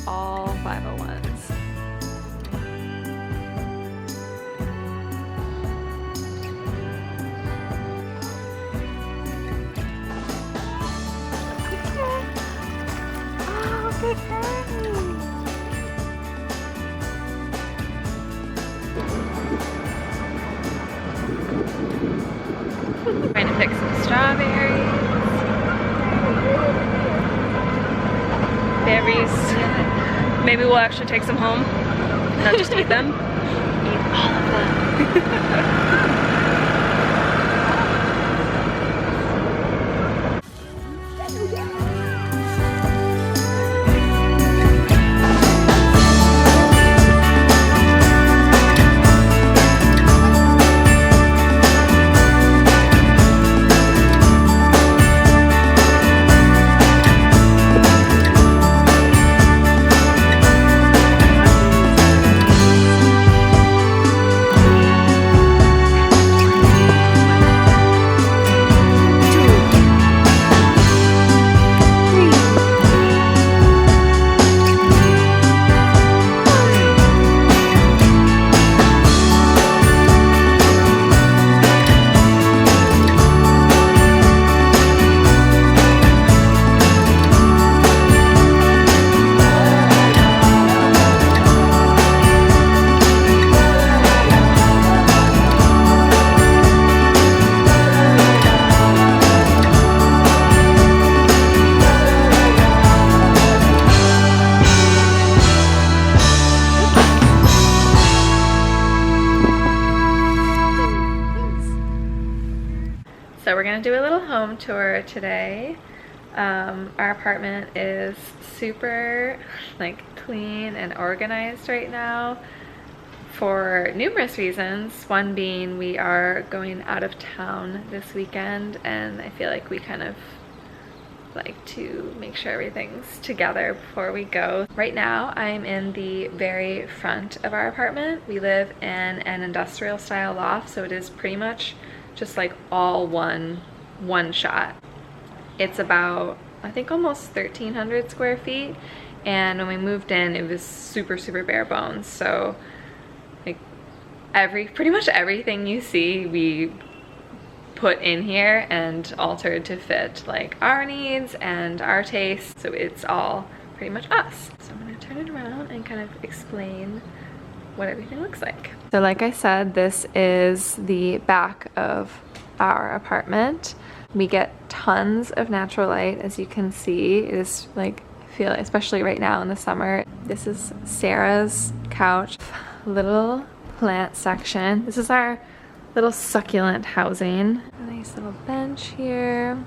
all 501s. Oh, good morning. Trying to pick some strawberries. Berries. Maybe we'll actually take some home, not just eat them. Eat all of them. So we're gonna do a little home tour today. Our apartment is super clean and organized right now for numerous reasons. One being we are going out of town this weekend, and I feel like we kind of like to make sure everything's together before we go. Right now I'm in the very front of our apartment. We live in an industrial style loft, so it is pretty much just like all one shot. It's about, I think, almost 1,300 square feet, and when we moved in it was super bare bones. So like pretty much everything you see we put in here and altered to fit like our needs and our tastes, so it's all pretty much us. So I'm gonna turn it around and kind of explain what everything looks like. So like I said, this is the back of our apartment. We get tons of natural light, as you can see. It is like, I feel, especially right now in the summer. This is Sarah's couch, little plant section. This is our little succulent housing. A nice little bench here.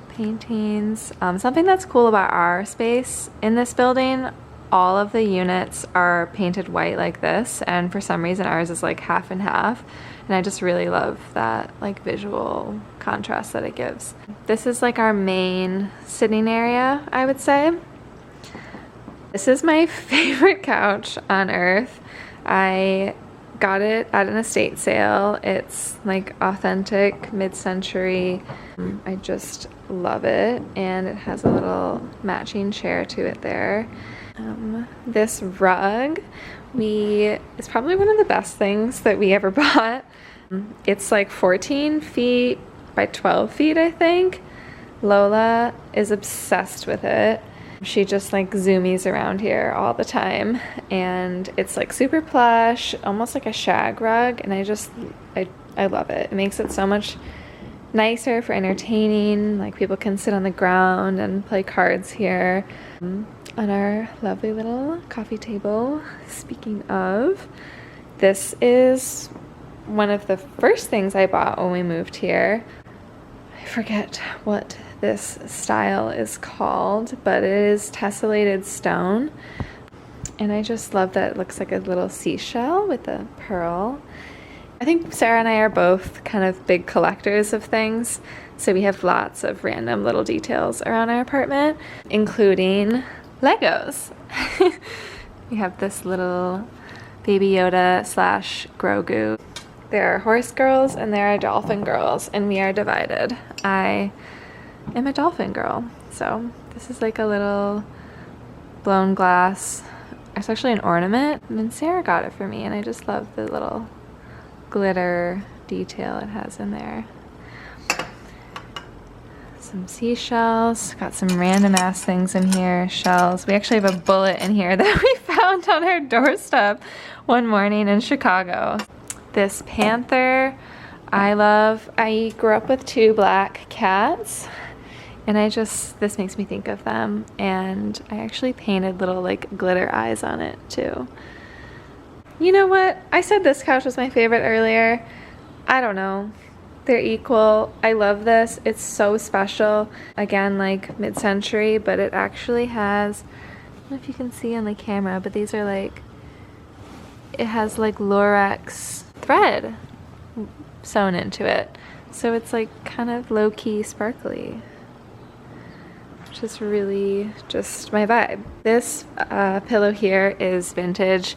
Paintings. Something that's cool about our space in this building, all of the units are painted white like this, and for some reason ours is like half and half, and I just really love that like visual contrast that it gives. This is like our main sitting area, I would say. This is my favorite couch on earth. I got it at an estate sale. It's like authentic mid-century. I just love it, and it has a little matching chair to it there. This rug is probably one of the best things that we ever bought. It's like 14 feet by 12 feet, I think. Lola is obsessed with it. She just like zoomies around here all the time, and it's like super plush, almost like a shag rug, and I love it. It makes it so much nicer for entertaining. Like people can sit on the ground and play cards here. On our lovely little coffee table. Speaking of, this is one of the first things I bought when we moved here. I forget what this style is called, but it is tessellated stone, and I just love that it looks like a little seashell with a pearl. I think Sarah and I are both kind of big collectors of things, so we have lots of random little details around our apartment, including Legos. We have this little Baby Yoda / Grogu. There are horse girls and there are dolphin girls, and we are divided. I am a dolphin girl, so this is like a little blown glass. It's actually an ornament, and then Sarah got it for me, and I just love the little glitter detail it has in there. Some seashells, got some random ass things in here, shells. We actually have a bullet in here that we found on our doorstep one morning in Chicago. This panther I love. I grew up with 2 black cats, and this makes me think of them, and I actually painted little like glitter eyes on it too. You know what? I said this couch was my favorite earlier. I don't know. They're equal. I love this. It's so special. Again, like mid-century, but it actually has, I don't know if you can see on the camera, but these are like, it has like Lurex thread sewn into it. So it's like kind of low-key sparkly, which is really just my vibe. This pillow here is vintage,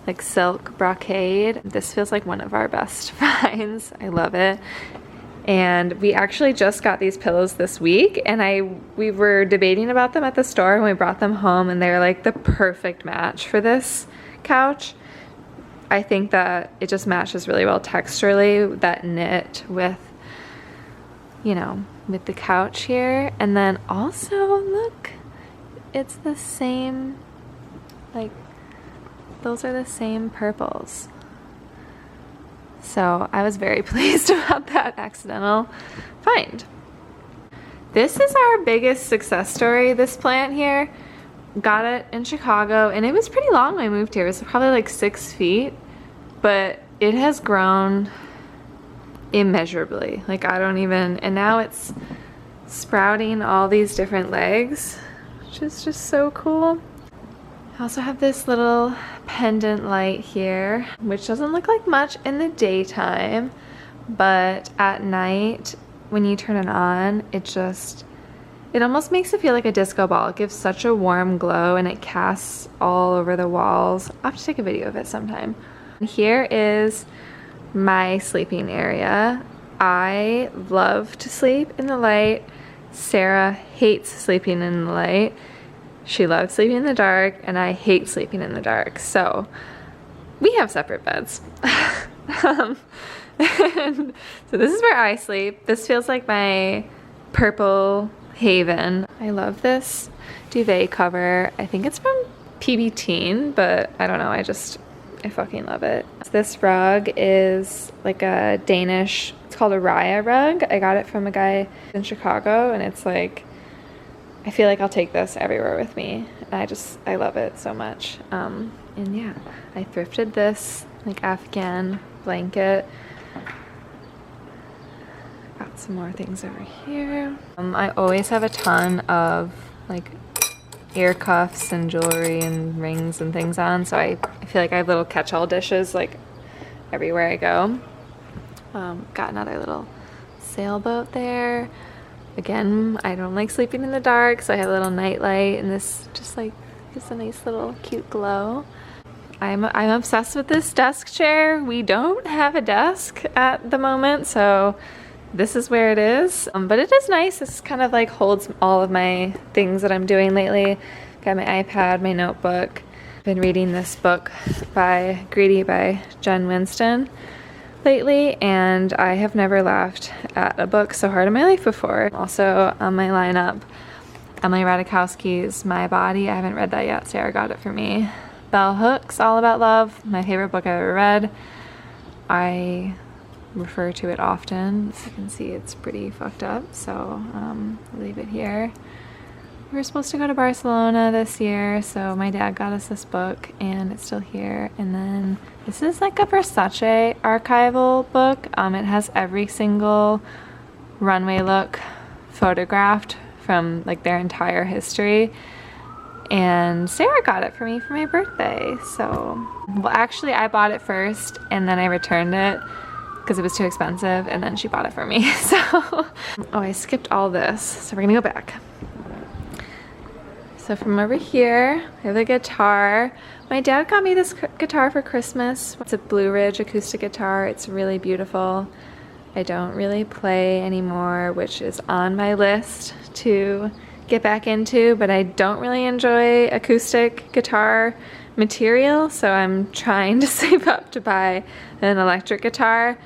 like silk brocade. This feels like one of our best finds. I love it. And we actually just got these pillows this week, and we were debating about them at the store, and we brought them home, and they're like the perfect match for this couch. I think that it just matches really well texturally, that knit with, you know, with the couch here. And then also, look, it's the same, like, those are the same purples. So I was very pleased about that accidental find. This is our biggest success story, this plant here. Got it in Chicago, and it was pretty long when I moved here. It was probably like 6 feet, but it has grown immeasurably. Like I don't even, and now it's sprouting all these different legs, which is just so cool. I also have this little pendant light here, which doesn't look like much in the daytime, but at night when you turn it on, it almost makes it feel like a disco ball. It gives such a warm glow, and it casts all over the walls. I'll have to take a video of it sometime. Here is my sleeping area. I love to sleep in the light. Sarah hates sleeping in the light. She loves sleeping in the dark, and I hate sleeping in the dark. So we have separate beds. And so this is where I sleep. This feels like my purple haven. I love this duvet cover. I think it's from PB Teen, but I don't know. I fucking love it. This rug is like a Danish, it's called a Raya rug. I got it from a guy in Chicago, and it's like, I feel like I'll take this everywhere with me. And I love it so much. And yeah, I thrifted this like Afghan blanket. Got some more things over here. I always have a ton of like ear cuffs and jewelry and rings and things on, so I feel like I have little catch-all dishes like everywhere I go. Got another little sailboat there. Again, I don't like sleeping in the dark, so I have a little night light, and this just like gives a nice little cute glow. I'm obsessed with this desk chair. We don't have a desk at the moment, so this is where it is. But it is nice. This kind of like holds all of my things that I'm doing lately. Got my iPad, my notebook. I've been reading this book by Greedy by Jen Winston lately, and I have never laughed at a book so hard in my life before. Also on my lineup, Emily Ratajkowski's My Body. I haven't read that yet. Sarah got it for me. Bell Hooks, All About Love, my favorite book I've ever read. I refer to it often. As you can see, it's pretty fucked up, so I'll leave it here. We were supposed to go to Barcelona this year, so my dad got us this book, and it's still here. And then this is like a Versace archival book. It has every single runway look photographed from like their entire history. And Sarah got it for me for my birthday. So, well, actually I bought it first, and then I returned it because it was too expensive, and then she bought it for me. So, oh, I skipped all this, so we're gonna go back. So from over here, I have the guitar. My dad got me this guitar for Christmas. It's a Blue Ridge acoustic guitar. It's really beautiful. I don't really play anymore, which is on my list to get back into, but I don't really enjoy acoustic guitar material, so I'm trying to save up to buy an electric guitar.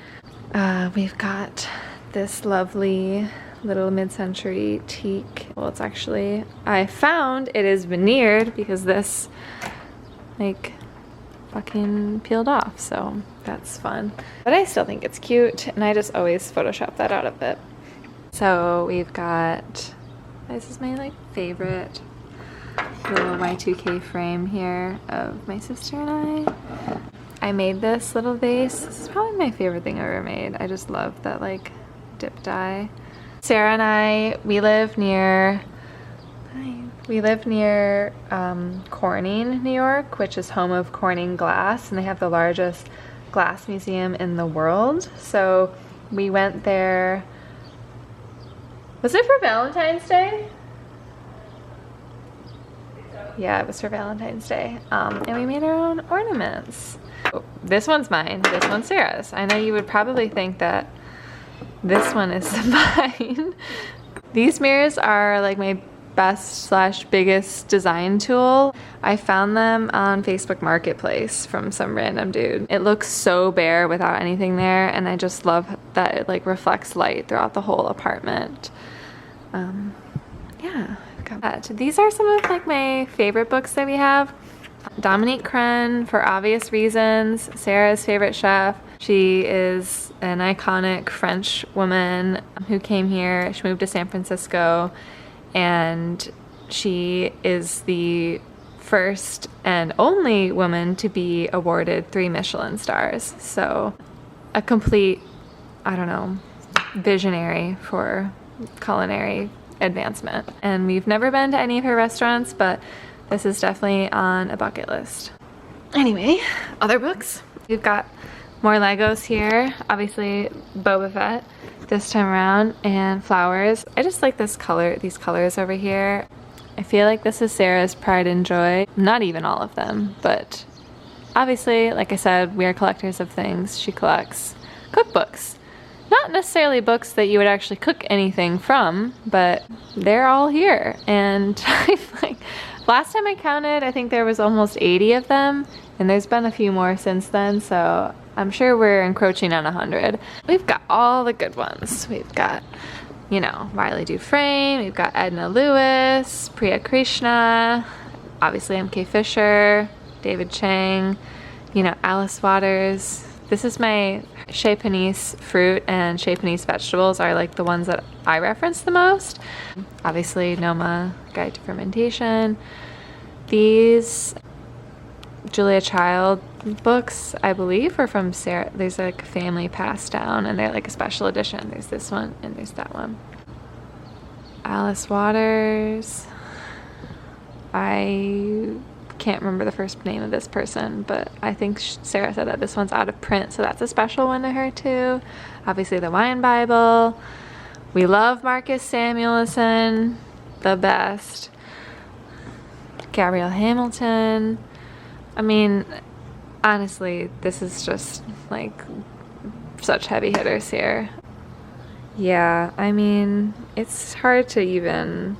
We've got this lovely little mid-century teak. Well, it's actually, I found it is veneered because this like fucking peeled off, so that's fun. But I still think it's cute, and I just always Photoshop that out of it. So we've got, this is my like favorite little Y2K frame here of my sister and I made this little vase. This is probably my favorite thing I ever made. I just love that like dip dye. Sarah and I, we live near Corning, New York, which is home of Corning Glass, and they have the largest glass museum in the world. So we went there. Was it for Valentine's Day? Yeah, it was for Valentine's Day. And we made our own ornaments. Oh, this one's mine, this one's Sarah's. I know you would probably think that this one is mine. These mirrors are like my best / biggest design tool. I found them on Facebook Marketplace from some random dude. It looks so bare without anything there, and I just love that it like reflects light throughout the whole apartment. Yeah, got that. These are some of like my favorite books that we have. Dominique Crenn, for obvious reasons, Sarah's favorite chef. She is an iconic French woman who came here. She moved to San Francisco, and she is the first and only woman to be awarded 3 Michelin stars. So a complete, I don't know, visionary for culinary advancement. And we've never been to any of her restaurants, but this is definitely on a bucket list. Anyway, other books. We've got more Legos here. Obviously Boba Fett this time around, and flowers. I just like this color, these colors over here. I feel like this is Sarah's pride and joy. Not even all of them, but obviously, like I said, we are collectors of things. She collects cookbooks. Not necessarily books that you would actually cook anything from, but they're all here. And I'm like, last time I counted, I think there was almost 80 of them, and there's been a few more since then, so I'm sure we're encroaching on 100. We've got all the good ones. We've got, you know, Riley Dufresne, we've got Edna Lewis, Priya Krishna, obviously M.K. Fisher, David Chang, you know, Alice Waters. This is my Chez Panisse fruit and Chez Panisse vegetables are like the ones that I reference the most. Obviously Noma Guide to Fermentation. These Julia Child books, I believe, are from Sarah. There's like a family passed down, and they're like a special edition. There's this one and there's that one. Alice Waters. I can't remember the first name of this person, but I think Sarah said that this one's out of print, so that's a special one to her too. Obviously the Wine Bible. We love Marcus Samuelson, the best. Gabrielle Hamilton. I mean, honestly, this is just like such heavy hitters here. Yeah, I mean, it's hard to even,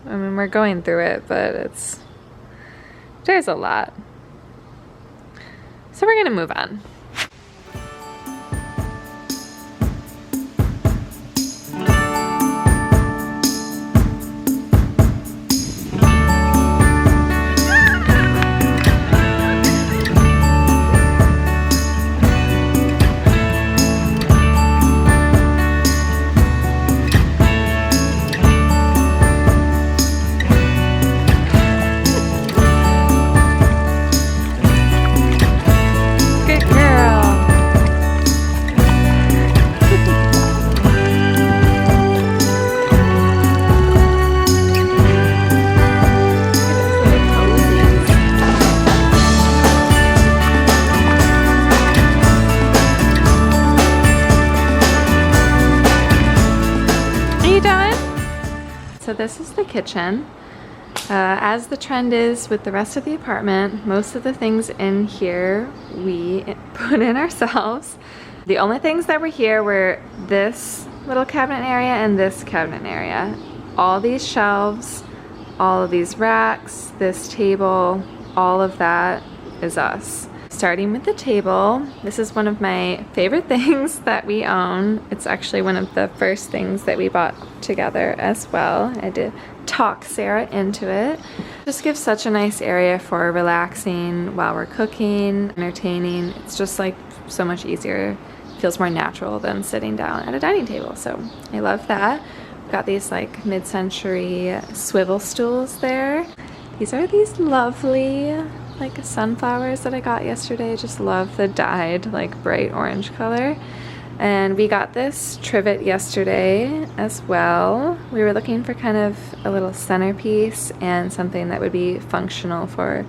I mean, we're going through it, but there's a lot. So we're gonna move on. So this is the kitchen. As the trend is with the rest of the apartment, most of the things in here we put in ourselves. The only things that were here were this little cabinet area and this cabinet area. all these shelves, all of these racks, this table, all of that is us. Starting with the table, this is one of my favorite things that we own. It's actually one of the first things that we bought together as well. I had to talk Sarah into it. Just gives such a nice area for relaxing while we're cooking, entertaining. It's just like so much easier. Feels more natural than sitting down at a dining table. So I love that. We've got these like mid-century swivel stools there. These are these lovely like sunflowers that I got yesterday. Just love the dyed like bright orange color. And we got this trivet yesterday as well. We were looking for kind of a little centerpiece and something that would be functional for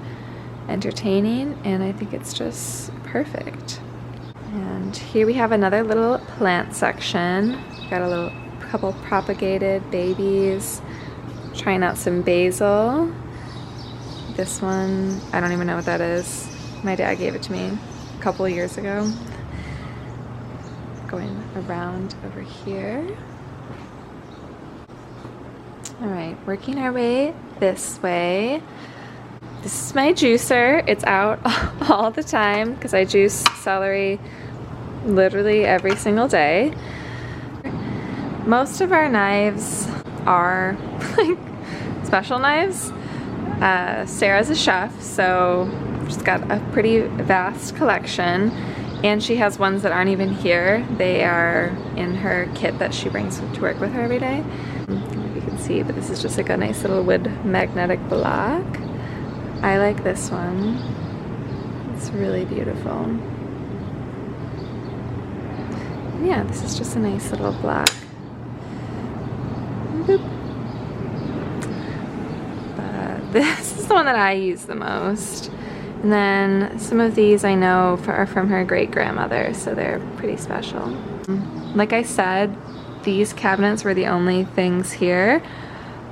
entertaining, and I think it's just perfect. And here we have another little plant section. Got a couple propagated babies. Trying out some basil. This one, I don't even know what that is. My dad gave it to me a couple of years ago. Going around over here. All right, working our way this way. This is my juicer. It's out all the time because I juice celery literally every single day. Most of our knives are like special knives. Sarah's a chef, so she's got a pretty vast collection, and she has ones that aren't even here. They are in her kit that she brings to work with her every day. I don't know if you can see, but this is just like a nice little wood magnetic block. I like this one. It's really beautiful. Yeah, this is just a nice little block. Boop. But this is the one that I use the most. And then some of these I know are from her great-grandmother, so they're pretty special. Like I said, these cabinets were the only things here,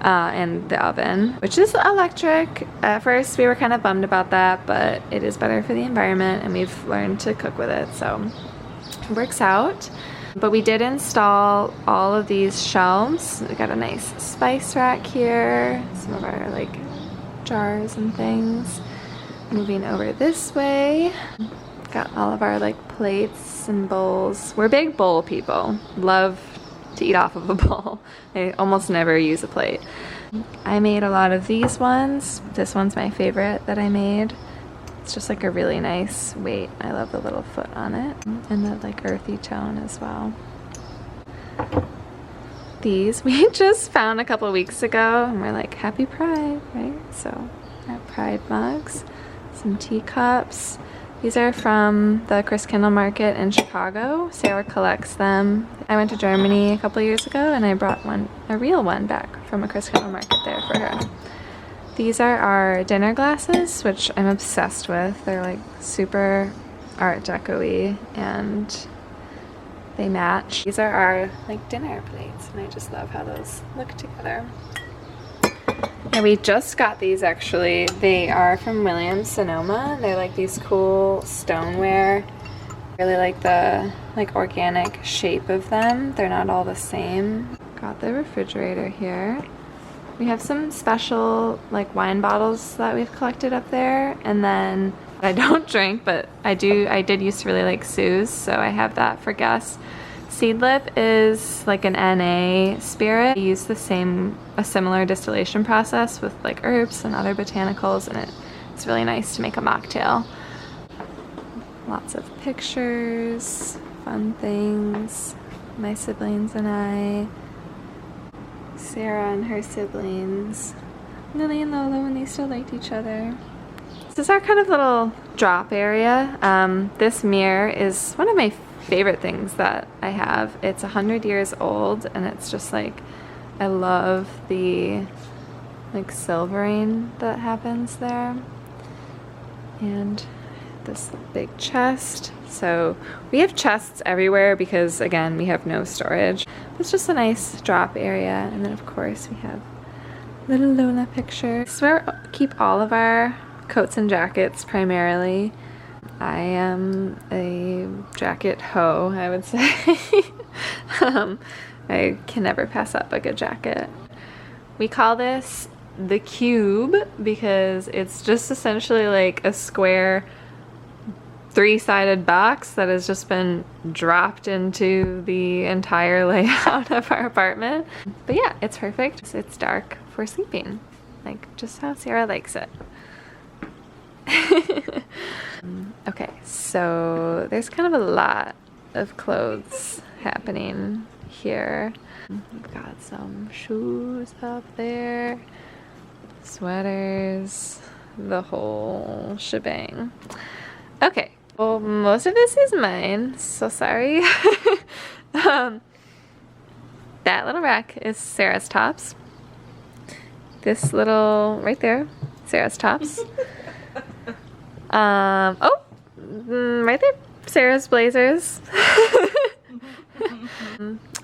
and the oven, which is electric. At first we were kind of bummed about that, but it is better for the environment, and we've learned to cook with it, so it works out. But we did install all of these shelves. We got a nice spice rack here, some of our like jars and things. Moving over this way, got all of our like plates and bowls. We're big bowl people. Love to eat off of a bowl. I almost never use a plate. I made a lot of these ones. This one's my favorite that I made. It's just like a really nice weight. I love the little foot on it and the like earthy tone as well. These we just found a couple weeks ago, and we're like, happy Pride, right? So our Pride mugs. Some teacups. These are from the Christkindl market in Chicago. Sarah collects them. I went to Germany a couple years ago, and I brought a real one back from a Christkindl market there for her. These are our dinner glasses, which I'm obsessed with. They're like super art deco-y, and they match. These are our like dinner plates, and I just love how those look together. Yeah, we just got these actually. They are from Williams Sonoma. They're like these cool stoneware. Really like the organic shape of them. They're not all the same. Got the refrigerator here. We have some special like wine bottles that we've collected up there, and then I don't drink, but I did used to really like Sue's, so I have that for guests. Seedlip is like an NA spirit. We use a similar distillation process with like herbs and other botanicals, and it's really nice to make a mocktail. Lots of pictures, fun things, my siblings and I, Sarah and her siblings, Lily and Lola when they still liked each other. This is our kind of little drop area. This mirror is one of my favorite things that I have. It's 100 years old, and it's just like, I love the like silvering that happens there. And this big chest. So we have chests everywhere because again, we have no storage. It's just a nice drop area. And then of course we have little Lola picture. This is where we keep all of our coats and jackets primarily. I am a jacket hoe, I would say. I can never pass up a good jacket. We call this the cube because it's just essentially like a square three-sided box that has just been dropped into the entire layout of our apartment. But yeah, it's perfect. It's dark for sleeping, like just how Sarah likes it. Okay, so there's kind of a lot of clothes happening here. We've got some shoes up there, sweaters, the whole shebang. Okay, well, most of this is mine, so sorry. That little rack is Sarah's tops. This little, right there, Sarah's tops. Right there, Sarah's blazers.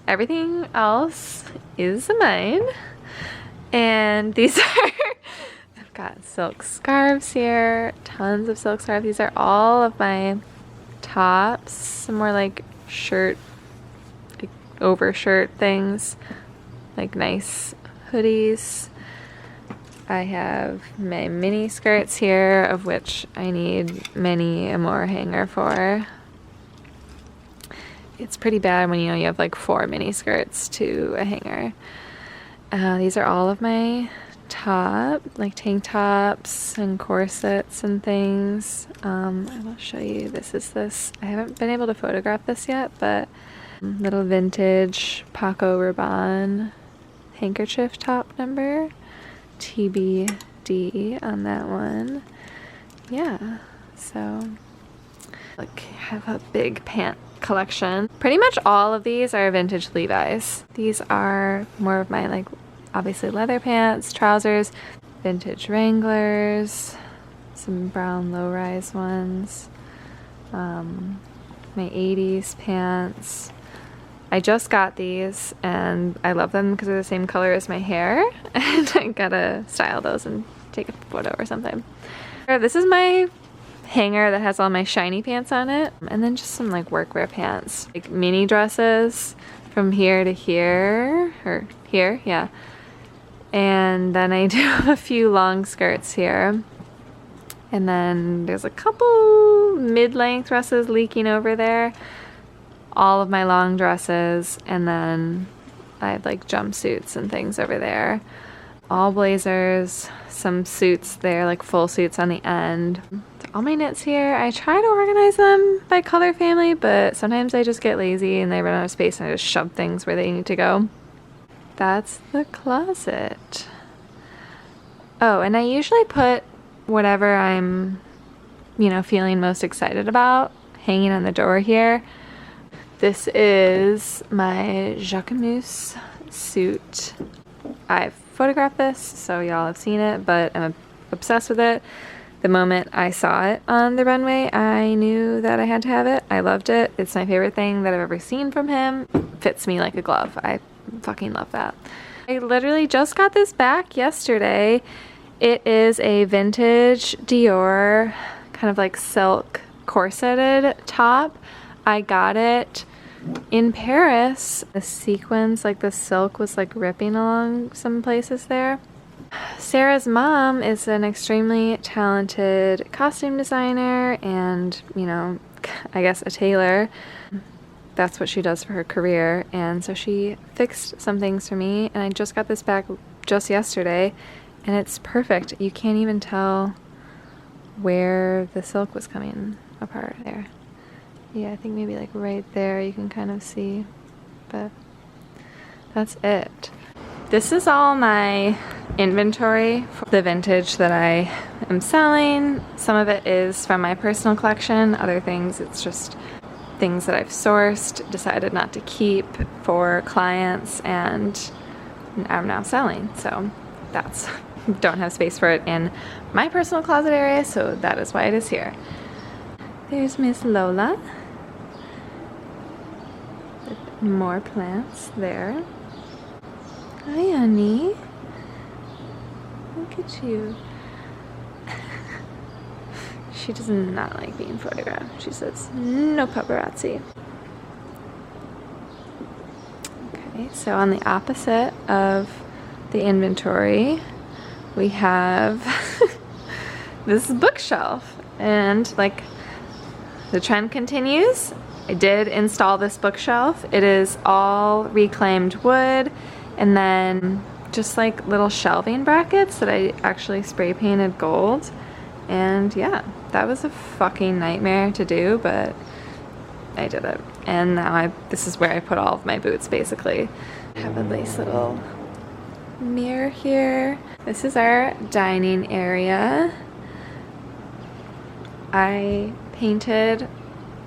Everything else is mine. And these are, I've got silk scarves here, tons of silk scarves. These are all of my tops, some more like shirt, like overshirt things, like nice hoodies. I have my mini skirts here, of which I need many a more hanger for. It's pretty bad when you know you have like 4 mini skirts to a hanger. These are all of my like tank tops and corsets and things. I will show you. I haven't been able to photograph this yet, but little vintage Paco Rabanne handkerchief top number. TBD on that one. Yeah, so look, I have a big pant collection. Pretty much all of these are vintage Levi's. These are more of my like obviously leather pants, trousers, vintage Wranglers, some brown low-rise ones, my 80s pants. I just got these and I love them because they're the same color as my hair, and I gotta style those and take a photo or something. This is my hanger that has all my shiny pants on it, and then just some like workwear pants, like mini dresses from here to here, or here, yeah. And then I do have a few long skirts here. And then there's a couple mid-length dresses leaking over there. All of my long dresses, and then I have like jumpsuits and things over there. All blazers, some suits there, like full suits on the end. All my knits here. I try to organize them by color family, but sometimes I just get lazy and they run out of space and I just shove things where they need to go. That's the closet. Oh, and I usually put whatever I'm, feeling most excited about hanging on the door here. This is my Jacquemus suit. I've photographed this, so y'all have seen it, but I'm obsessed with it. The moment I saw it on the runway, I knew that I had to have it. I loved it. It's my favorite thing that I've ever seen from him. Fits me like a glove. I fucking love that. I literally just got this back yesterday. It is a vintage Dior kind of like silk corseted top. I got it in Paris. The sequins, like the silk was like ripping along some places there. Sarah's mom is an extremely talented costume designer and, I guess a tailor. That's what she does for her career, and so she fixed some things for me, and I just got this back just yesterday, and it's perfect. You can't even tell where the silk was coming apart there. Yeah, I think maybe like right there you can kind of see, but that's it. This is all my inventory for the vintage that I am selling. Some of it is from my personal collection, other things it's just things that I've sourced, decided not to keep for clients, and I'm now selling. So that's, don't have space for it in my personal closet area, so that is why it is here. There's Miss Lola. More plants there. Hi, honey. Look at you. She does not like being photographed. She says, no paparazzi. Okay, so on the opposite of the inventory, we have this bookshelf, and like the trend continues. I did install this bookshelf. It is all reclaimed wood and then just like little shelving brackets that I actually spray painted gold. And yeah, that was a fucking nightmare to do, but I did it. And now this is where I put all of my boots basically. I have a nice little mirror here. This is our dining area. I painted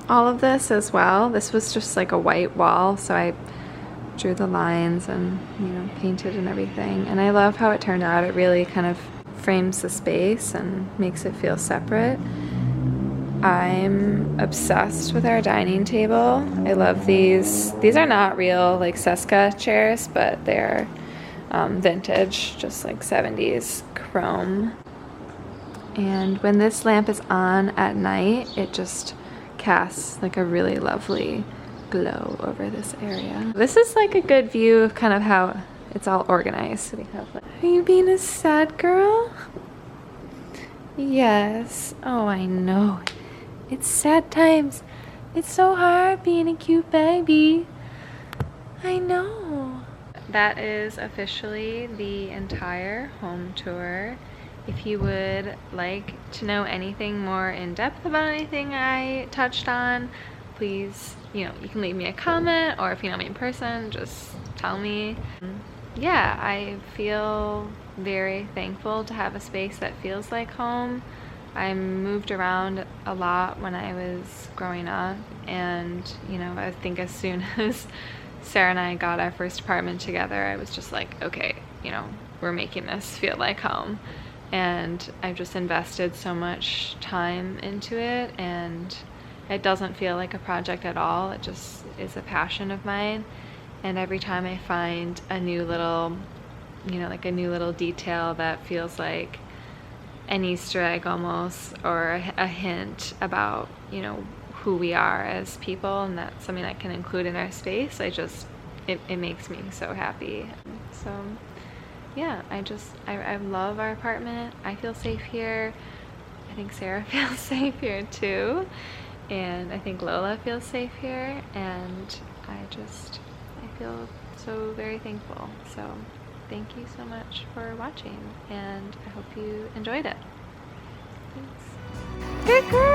all of this as well. This was just like a white wall, so I drew the lines and, you know, painted and everything. And I love how it turned out. It really kind of frames the space and makes it feel separate. I'm obsessed with our dining table. I love these. These are not real like Seska chairs, but they're vintage, just like 70s chrome. And when this lamp is on at night, it just casts like a really lovely glow over this area. This is like a good view of kind of how it's all organized. So we have like, are you being a sad girl? Yes. Oh, I know. It's sad times. It's so hard being a cute baby. I know. That is officially the entire home tour. If you would like to know anything more in depth about anything I touched on, please, you can leave me a comment, or if you know me in person, just tell me. Yeah, I feel very thankful to have a space that feels like home. I moved around a lot when I was growing up, and I think as soon as Sarah and I got our first apartment together, I was just like, okay, we're making this feel like home. And I've just invested so much time into it, and it doesn't feel like a project at all. It just is a passion of mine. And every time I find a new little, like a new little detail that feels like an Easter egg almost, or a hint about, who we are as people, and that's something I can include in our space, it makes me so happy. So yeah, I love our apartment. I feel safe here. I think Sarah feels safe here too. And I think Lola feels safe here. And I feel so very thankful. So thank you so much for watching, and I hope you enjoyed it. Thanks. Good girl!